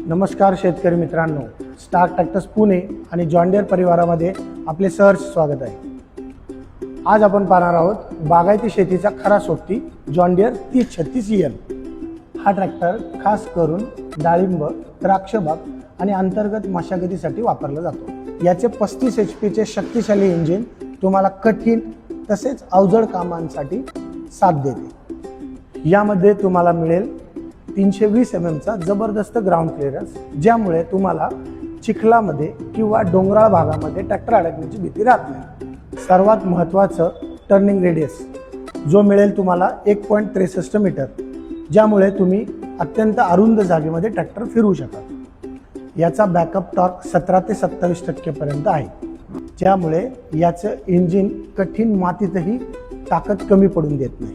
नमस्कार शेतकरी मित्रांनो, स्टार ट्रॅक्टर्स पुणे आणि जॉन डियर परिवारामध्ये आपले सहर्ष स्वागत आहे। आज आपण पाहणार आहोत बागायती शेतीचा खरा सोबती जॉन डियर 3036EL। हा ट्रॅक्टर खास करून डाळिंब, द्राक्ष बाग आणि अंतर्गत मशागतीसाठी वापरला जातो। याचे 35 HP शक्तिशाली इंजिन तुम्हाला कठीण तसेच अवजड कामांसाठी साथ देते। यामध्ये तुम्हाला मिळेल 320 mm चा जबरदस्त ग्राउंड क्लिअरन्स, ज्यामुळे तुम्हाला चिखलामध्ये किंवा डोंगराळ भागामध्ये ट्रॅक्टर अडकण्याची भीती राहत नाही। सर्वात महत्त्वाचं टर्निंग रेडियस जो मिळेल तुम्हाला 1.63 मीटर, ज्यामुळे तुम्ही अत्यंत अरुंद जागेमध्ये ट्रॅक्टर फिरवू शकाल। याचा बॅकअप टॉर्क 17 ते 27% पर्यंत आहे, ज्यामुळे याचं इंजिन कठीण मातीतही ताकद कमी पडून देत नाही।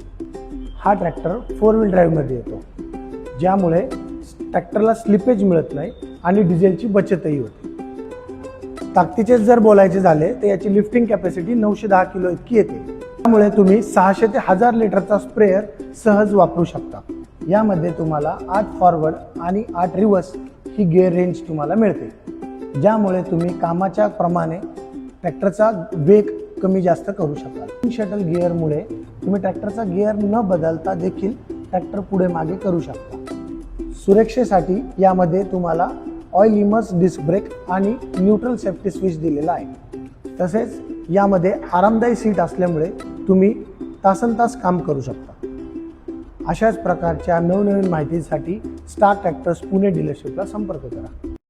हा ट्रॅक्टर 4 व्हील ड्राईव्हमध्ये येतो, ज्यामुळे ट्रॅक्टरला स्लिपेज मिळत नाही आणि डिझेलची बचतही होते। ताकदीचे जर बोलायचे झाले तर याची लिफ्टिंग कॅपॅसिटी 910 किलो इतकी येते, त्यामुळे तुम्ही 600 ते 1000 लिटरचा स्प्रेअर सहज वापरू शकता। यामध्ये तुम्हाला 8 फॉरवर्ड आणि 8 रिव्हर्स ही गिअर रेंज तुम्हाला मिळते, ज्यामुळे तुम्ही कामाच्या प्रमाणे ट्रॅक्टरचा वेग कमी जास्त करू शकाल। शटल गिअरमुळे तुम्ही ट्रॅक्टरचा गिअर न बदलता देखील ट्रॅक्टर पुढे मागे करू शकता। सुरक्षेसाठी यामध्ये तुम्हाला ऑइल इमर्स डिस्क ब्रेक आणि न्यूट्रल सेफ्टी स्विच दिलेला आहे। तसेच यामध्ये आरामदायी सीट असल्यामुळे तुम्ही तासनतास काम करू शकता। अशाच प्रकारच्या नवनवीन माहितीसाठी स्टार ट्रॅक्टर्स पुणे डीलरशिपला संपर्क करा।